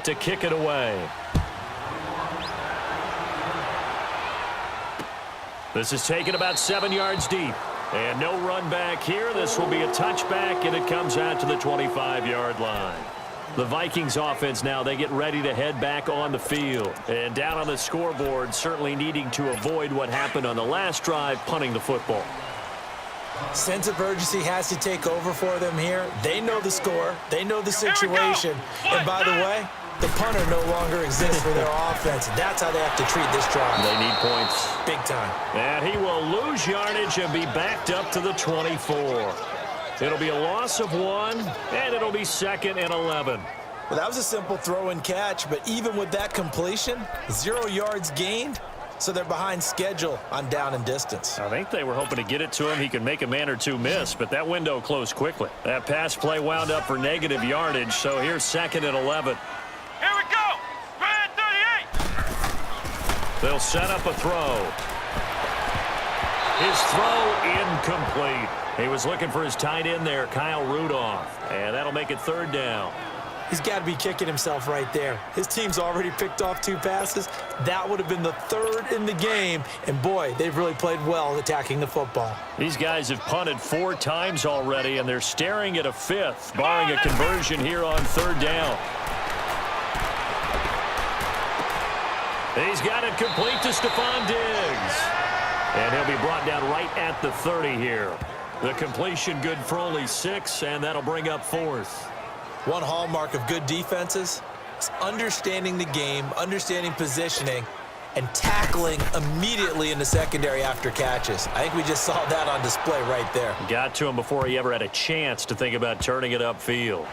set to kick it away. This is taken about 7 yards deep. And no run back here. This will be a touchback, and it comes out to the 25-yard line. The Vikings offense now, they get ready to head back on the field. And down on the scoreboard, certainly needing to avoid what happened on the last drive, punting the football. Sense of urgency has to take over for them here. They know the score. They know the situation. And by the way, the punter no longer exists for their offense. That's how they have to treat this drive. They need points. Big time. And he will lose yardage and be backed up to the 24. It'll be a loss of 1, and it'll be 2nd and 11. Well, that was a simple throw and catch, but even with that completion, 0 yards gained, so they're behind schedule on down and distance. I think they were hoping to get it to him. He could make a man or two miss, but that window closed quickly. That pass play wound up for negative yardage, so here's 2nd and 11. Here we go! Red 38! They'll set up a throw. His throw incomplete. He was looking for his tight end there, Kyle Rudolph. And that'll make it 3rd down. He's got to be kicking himself right there. His team's already picked off 2 passes. That would have been the 3rd in the game. And, boy, they've really played well attacking the football. These guys have punted 4 times already, and they're staring at a 5th, barring a conversion here on 3rd down. He's got it complete to Stephon Diggs. And he'll be brought down right at the 30 here. The completion good for only 6, and that'll bring up 4th. One hallmark of good defenses is understanding the game, understanding positioning, and tackling immediately in the secondary after catches. I think we just saw that on display right there. Got to him before he ever had a chance to think about turning it upfield.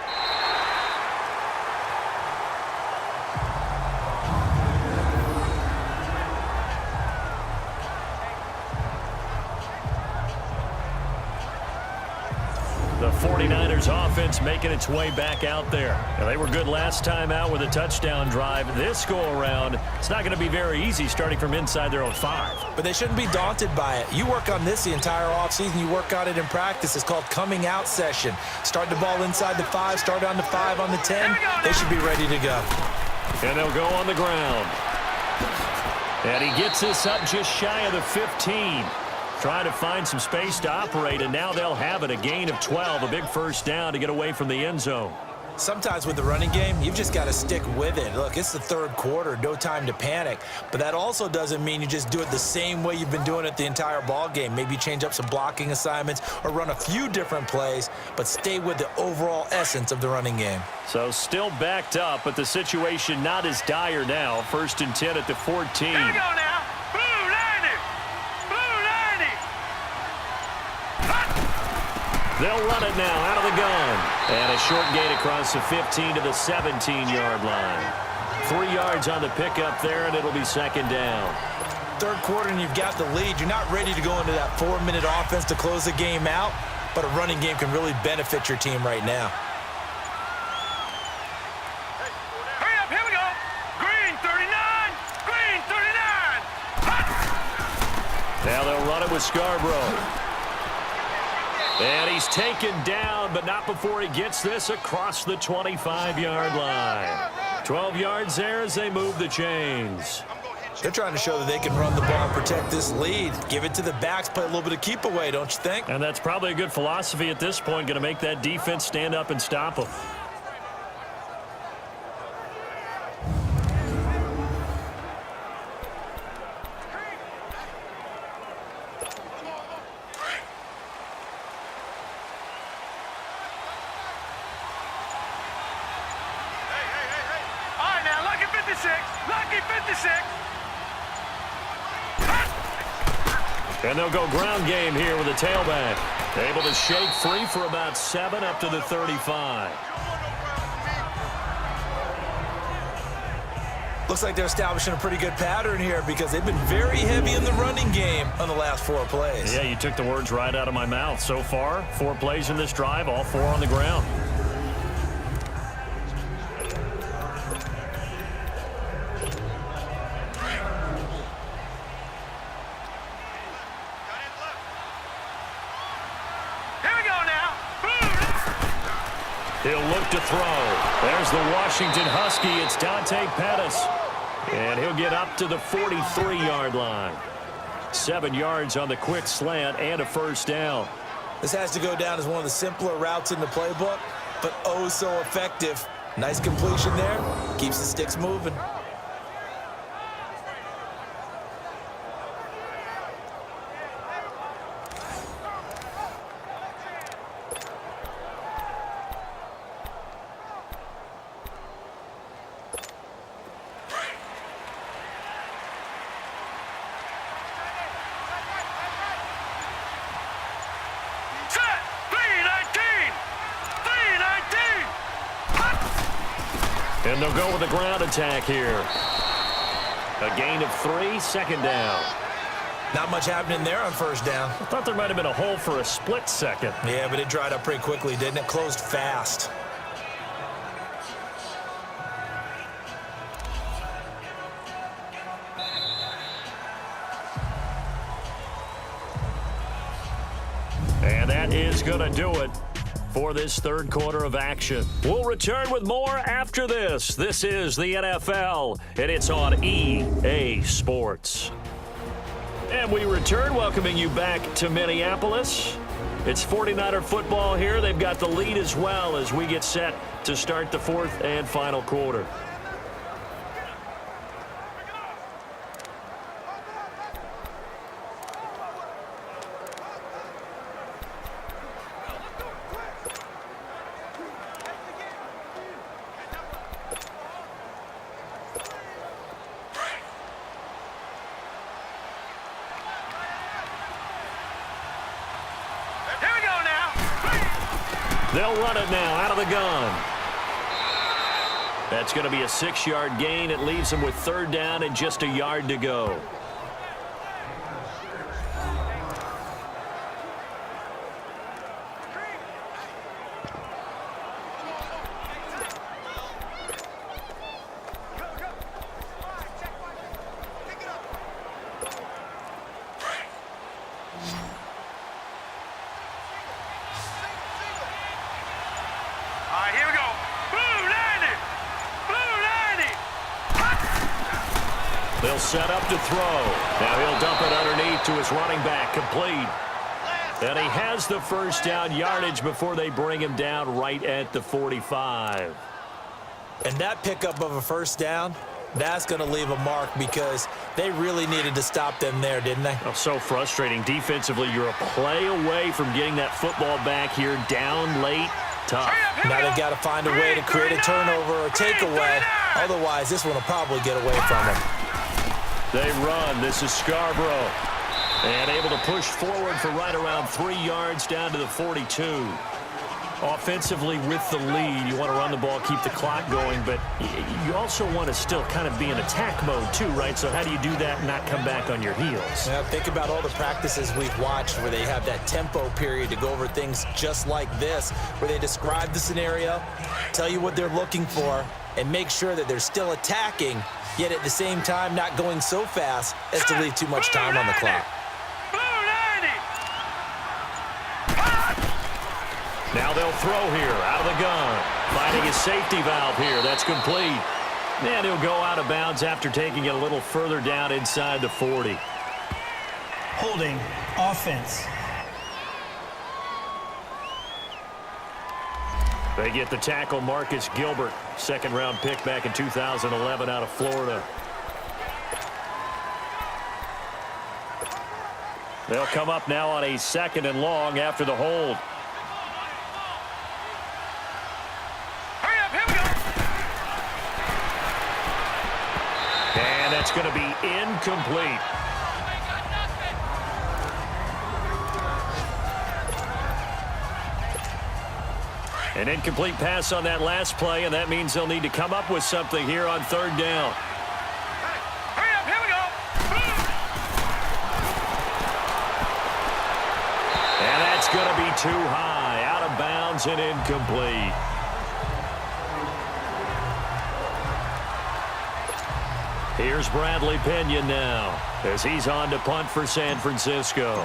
The 49ers offense making its way back out there. Now, they were good last time out with a touchdown drive. This go-around, it's not going to be very easy starting from inside their own 5. But they shouldn't be daunted by it. You work on this the entire offseason. You work on it in practice. It's called coming out session. Start the ball inside the 5, start on the 5, on the 10. They should be ready to go. And they'll go on the ground. And he gets this up just shy of the 15. Trying to find some space to operate, and now they'll have it. A gain of 12, a big 1st down to get away from the end zone. Sometimes with the running game, you've just got to stick with it. Look, it's the 3rd quarter, no time to panic. But that also doesn't mean you just do it the same way you've been doing it the entire ball game. Maybe change up some blocking assignments or run a few different plays, but stay with the overall essence of the running game. So still backed up, but the situation not as dire now. 1st and 10 at the 14. Here we go now! They'll run it now out of the gun. And a short gain across the 15 to the 17-yard line. 3 yards on the pickup there, and it'll be 2nd down. 3rd quarter, and you've got the lead. You're not ready to go into that 4-minute offense to close the game out, but a running game can really benefit your team right now. Hurry up, here we go! Green 39! Green 39! Now they'll run it with Scarborough. And he's taken down, but not before he gets this across the 25-yard line. 12 yards there as they move the chains. They're trying to show that they can run the ball and protect this lead. Give it to the backs, play a little bit of keep away, don't you think? And that's probably a good philosophy at this point, going to make that defense stand up and stop them. Lucky 56. And they'll go ground game here with a tailback. Able to shake free for about 7 up to the 35. Looks like they're establishing a pretty good pattern here because they've been very heavy in the running game on the last 4 plays. Yeah, you took the words right out of my mouth. So far, 4 plays in this drive, all 4 on the ground. He'll look to throw. There's the Washington Husky. It's Dante Pettis. And he'll get up to the 43-yard line. 7 yards on the quick slant and a first down. This has to go down as one of the simpler routes in the playbook, but oh so effective. Nice completion there. Keeps the sticks moving. And they'll go with the ground attack here. A gain of 3, second down. Not much happening there on first down. I thought there might have been a hole for a split second. Yeah, but it dried up pretty quickly, didn't it? Closed fast. And that is going to do it for this third quarter of action. We'll return with more after this. This is the NFL, and it's on EA Sports. And we return, welcoming you back to Minneapolis. It's 49er football here. They've got the lead as well as we get set to start the fourth and final quarter. They'll run it now out of the gun. That's going to be a 6-yard gain. It leaves them with third down and just a yard to go. They'll set up to throw. Now he'll dump it underneath to his running back, complete. And he has the first down yardage before they bring him down right at the 45. And that pickup of a first down, that's going to leave a mark because they really needed to stop them there, didn't they? Oh, so frustrating. Defensively, you're a play away from getting that football back here down late. Tough. Now they've got to find a way to create a turnover or takeaway. Otherwise, this one will probably get away from them. They run. This is Scarborough. And able to push forward for right around 3 yards down to the 42. Offensively with the lead, you want to run the ball, keep the clock going, but you also want to still kind of be in attack mode too, right? So how do you do that and not come back on your heels? Now think about all the practices we've watched where they have that tempo period to go over things just like this, where they describe the scenario, tell you what they're looking for, and make sure that they're still attacking, yet at the same time not going so fast as to leave too much time on the clock. Now they'll throw here out of the gun. Finding his safety valve here. That's complete. And he'll go out of bounds after taking it a little further down inside the 40. Holding offense. They get the tackle, Marcus Gilbert. Second-round pick back in 2011 out of Florida. They'll come up now on a 2nd and long after the hold. And that's going to be incomplete. An incomplete pass on that last play, and that means they'll need to come up with something here on third down. Hurry up, here we go. And that's going to be too high, out of bounds and incomplete. Here's Bradley Pinion now as he's on to punt for San Francisco.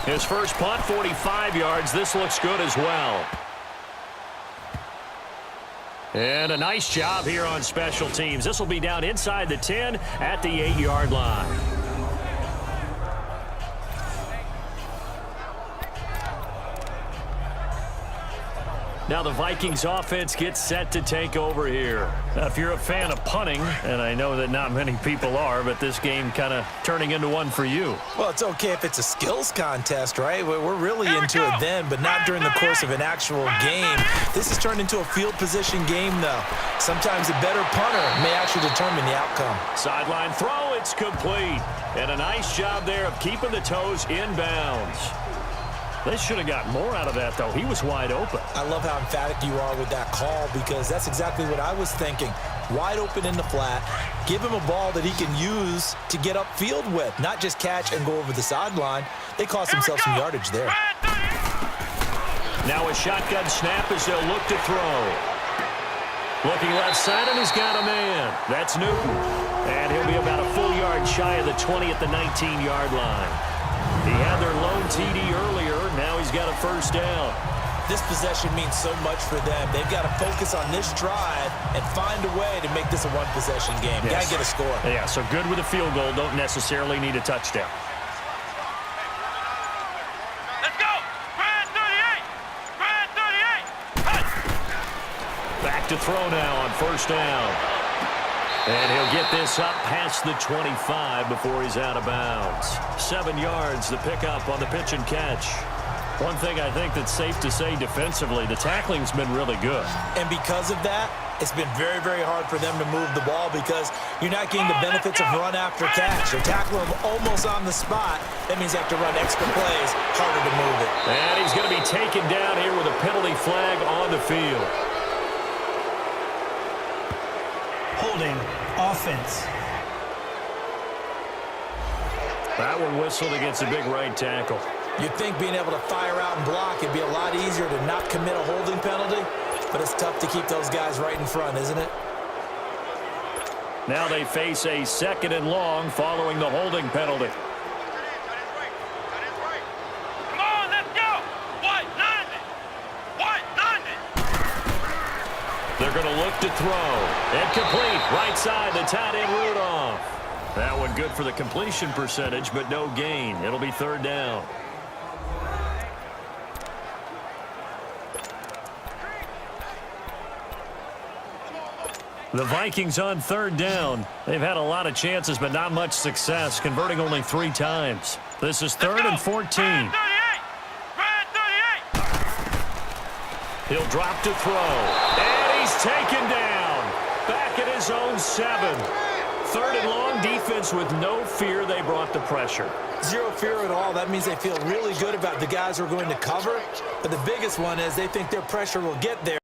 His first punt, 45 yards. This looks good as well. And a nice job here on special teams. This will be down inside the 10 at the 8-yard line. Now the Vikings offense gets set to take over here. Now, if you're a fan of punting, and I know that not many people are, but this game kind of turning into one for you. Well, it's okay if it's a skills contest, right? We're really into it then, but not during the course of an actual game. This has turned into a field position game, though. Sometimes a better punter may actually determine the outcome. Sideline throw, it's complete. And a nice job there of keeping the toes inbounds. They should have got more out of that, though. He was wide open. I love how emphatic you are with that call because that's exactly what I was thinking. Wide open in the flat. Give him a ball that he can use to get upfield with, not just catch and go over the sideline. They cost themselves some yardage there. Now a shotgun snap as they'll look to throw. Looking left side, and he's got a man. That's Newton. And he'll be about a full yard shy of the 20 at the 19-yard line. He had their lone TD earlier. Now he's got a first down. This possession means so much for them. They've got to focus on this drive and find a way to make this a one-possession game. Yes. Got to get a score. Yeah, so good with a field goal. Don't necessarily need a touchdown. Let's go. Brad 38. Brad 38. Back to throw now on first down. And he'll get this up past the 25 before he's out of bounds. 7 yards, the pickup on the pitch and catch. One thing I think that's safe to say defensively, the tackling's been really good. And because of that, it's been very, very hard for them to move the ball because you're not getting the benefits of run after catch. They're tackling them almost on the spot. That means they have to run extra plays, harder to move it. And he's going to be taken down here with a penalty flag on the field. Holding offense. That one whistled against a big right tackle. You'd think being able to fire out and block, it'd be a lot easier to not commit a holding penalty, but it's tough to keep those guys right in front, isn't it? Now they face a 2nd and long following the holding penalty. Come on, let's go. White 90. White 90. They're going to look to throw. And complete. Right side, the tight end Rudolph. That one good for the completion percentage, but no gain. It'll be 3rd down. The Vikings on 3rd down. They've had a lot of chances, but not much success, converting only 3 times. This is 3rd and 14. He'll drop to throw. And he's taken down. Back at his own 7. 3rd and long, defense with no fear. They brought the pressure. Zero fear at all. That means they feel really good about the guys who are going to cover. But the biggest one is they think their pressure will get there.